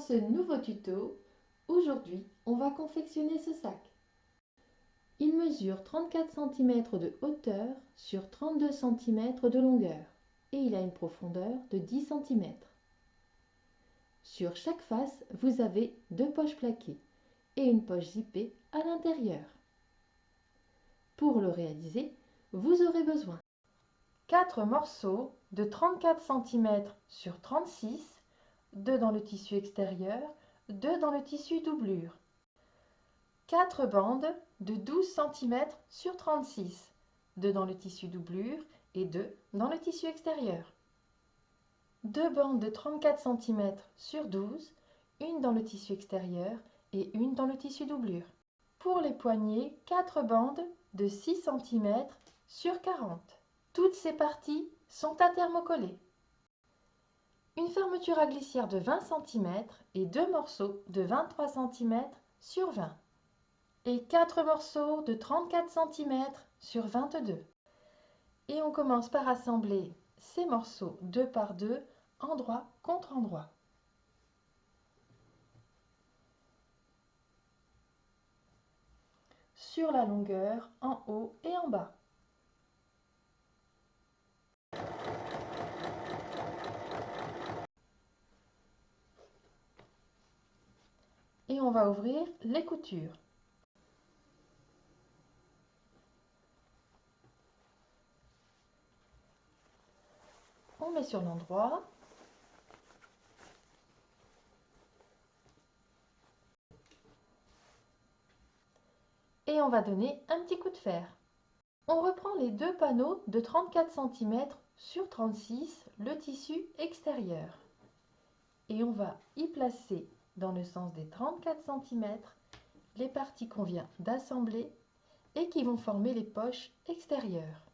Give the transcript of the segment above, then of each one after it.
ce nouveau tuto, aujourd'hui on va confectionner ce sac. Il mesure 34 cm de hauteur sur 32 cm de longueur et il a une profondeur de 10 cm. Sur chaque face, vous avez deux poches plaquées et une poche zippée à l'intérieur. Pour le réaliser, vous aurez besoin 4 morceaux de 34 cm sur 36, 2 dans le tissu extérieur, 2 dans le tissu doublure. 4 bandes de 12 cm sur 36, 2 dans le tissu doublure et 2 dans le tissu extérieur. 2 bandes de 34 cm sur 12, une dans le tissu extérieur et une dans le tissu doublure. Pour les poignets, 4 bandes de 6 cm sur 40. Toutes ces parties sont à thermocoller. Une fermeture à glissière de 20 cm et 2 morceaux de 23 cm sur 20. Et 4 morceaux de 34 cm sur 22. Et on commence par assembler ces morceaux 2 par 2, endroit contre endroit. Sur la longueur, en haut et en bas. Et on va ouvrir les coutures. On met sur l'endroit. Et on va donner un petit coup de fer. On reprend les deux panneaux de 34 cm sur 36, le tissu extérieur. Et on va y placer dans le sens des 34 cm les parties qu'on vient d'assembler et qui vont former les poches extérieures.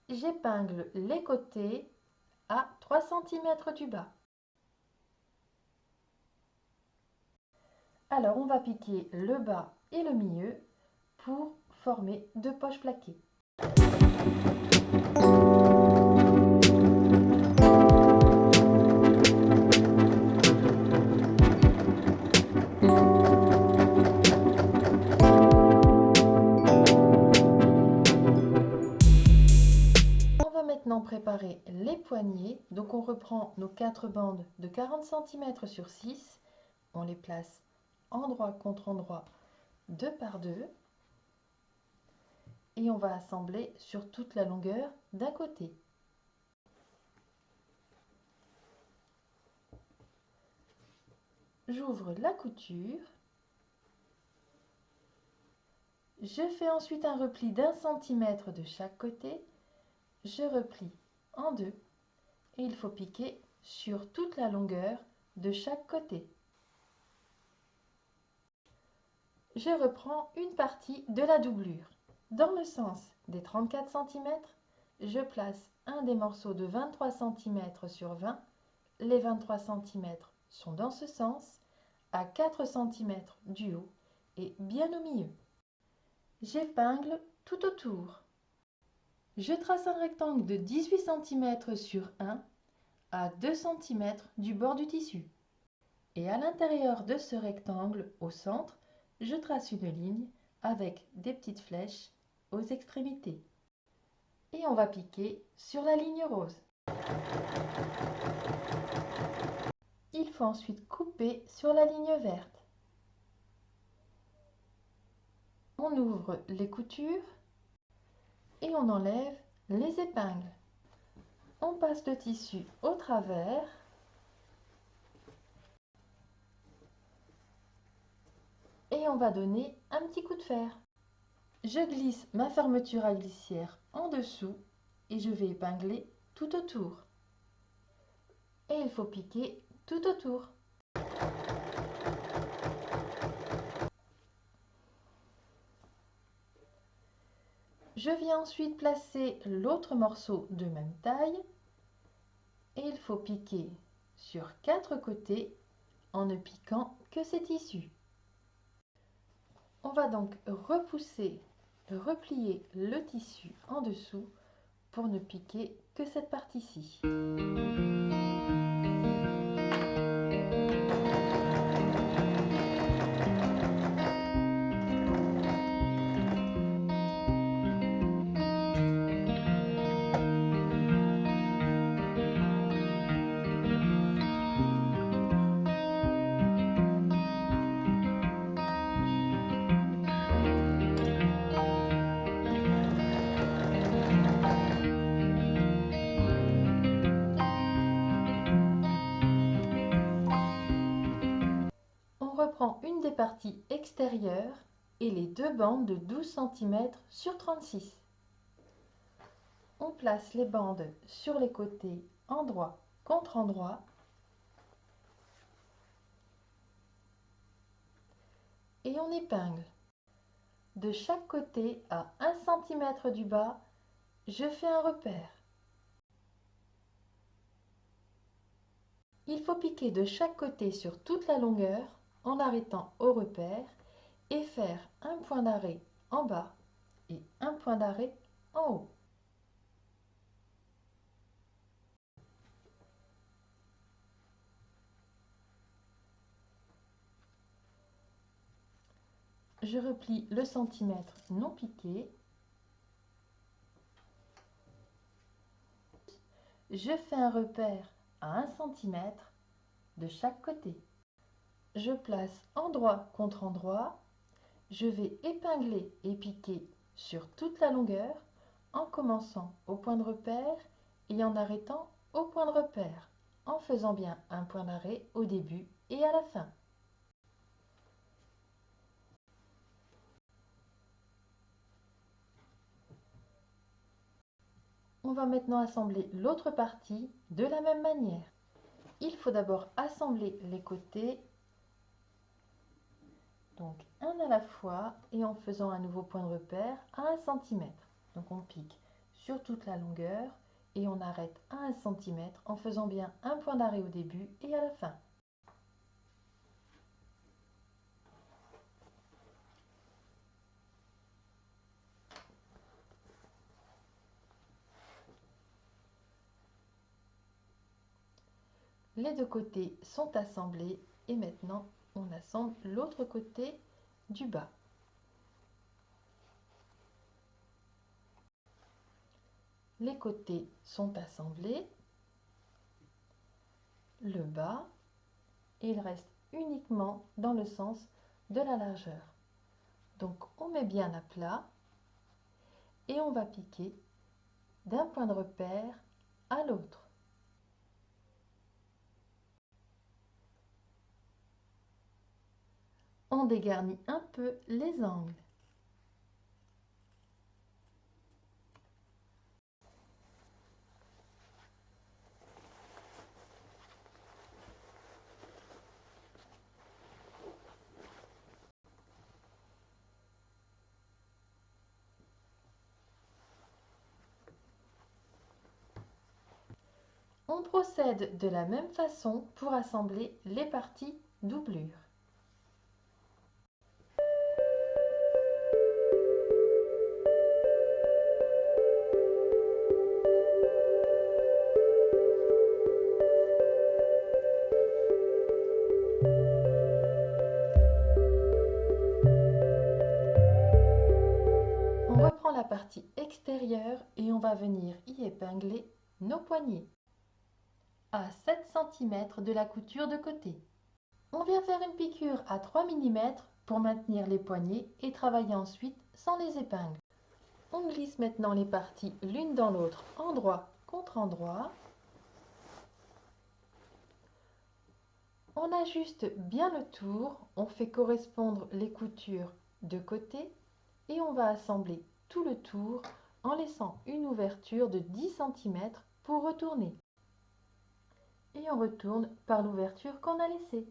J'épingle les côtés à 3 cm du bas. Alors on va piquer le bas et le milieu pour former deux poches plaquées. On va maintenant préparer les poignets. Donc on reprend nos 4 bandes de 40 cm sur 6. On les place endroit contre endroit, 2 par 2. Et on va assembler sur toute la longueur d'un côté. J'ouvre la couture. Je fais ensuite un repli d'1 centimètre de chaque côté. Je replie en deux et il faut piquer sur toute la longueur de chaque côté. Je reprends une partie de la doublure. Dans le sens des 34 cm, je place un des morceaux de 23 cm sur 20. Les 23 cm sont dans ce sens, à 4 cm du haut et bien au milieu. J'épingle tout autour. Je trace un rectangle de 18 cm sur 1 à 2 cm du bord du tissu. Et à l'intérieur de ce rectangle, au centre, je trace une ligne avec des petites flèches aux extrémités. Et on va piquer sur la ligne rose. Il faut ensuite couper sur la ligne verte. On ouvre les coutures et on enlève les épingles. On passe le tissu au travers et on va donner un petit coup de fer. Je glisse ma fermeture à glissière en dessous et je vais épingler tout autour. Et il faut piquer tout autour. Je viens ensuite placer l'autre morceau de même taille et il faut piquer sur 4 côtés en ne piquant que ces tissus. On va donc repousser, replier le tissu en dessous pour ne piquer que cette partie-ci. parties extérieures et les deux bandes de 12 cm sur 36. On place les bandes sur les côtés endroit contre endroit et on épingle. De chaque côté à 1 cm du bas, je fais un repère. Il faut piquer de chaque côté sur toute la longueur en arrêtant au repère et faire un point d'arrêt en bas et un point d'arrêt en haut. Je replie le centimètre non piqué. Je fais un repère à 1 cm de chaque côté. Je place endroit contre endroit. Je vais épingler et piquer sur toute la longueur en commençant au point de repère et en arrêtant au point de repère, en faisant bien un point d'arrêt au début et à la fin. On va maintenant assembler l'autre partie de la même manière. Il faut d'abord assembler les côtés, donc un à la fois et en faisant un nouveau point de repère à 1 cm. Donc on pique sur toute la longueur et on arrête à 1 cm en faisant bien un point d'arrêt au début et à la fin. Les deux côtés sont assemblés et maintenant on assemble l'autre côté du bas. Les côtés sont assemblés, le bas, et il reste uniquement dans le sens de la largeur. Donc on met bien à plat et on va piquer d'un point de repère à l'autre. On dégarnit un peu les angles. On procède de la même façon pour assembler les parties doublure. On reprend la partie extérieure et on va venir y épingler nos poignets à 7 cm de la couture de côté. On vient faire une piqûre à 3 mm pour maintenir les poignets et travailler ensuite sans les épingles. On glisse maintenant les parties l'une dans l'autre, endroit contre endroit. On ajuste bien le tour, on fait correspondre les coutures de côté et on va assembler tout le tour en laissant une ouverture de 10 cm pour retourner. Et on retourne par l'ouverture qu'on a laissée.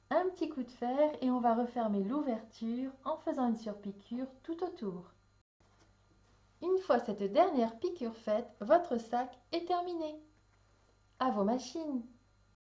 Un petit coup de fer et on va refermer l'ouverture en faisant une surpiqûre tout autour. Une fois cette dernière piqûre faite, votre sac est terminé. À vos machines!